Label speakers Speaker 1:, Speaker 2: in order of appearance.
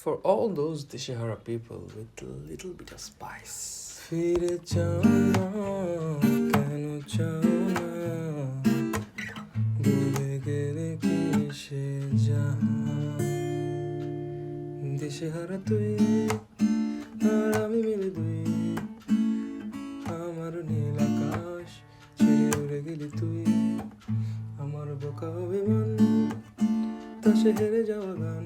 Speaker 1: For all those Dishihara people with a little bit of spice. ফিরে চাও না, কেন চাও না, ভুলে গেলে কি সে জাহান। দিশেহারা তুই আর আমি মিলে দুই, আমার নীল আকাশ ছেড়ে উড়ে গেলি তুই, আমার বোকা অভিমান তা সে হেরে যাওয়া গান।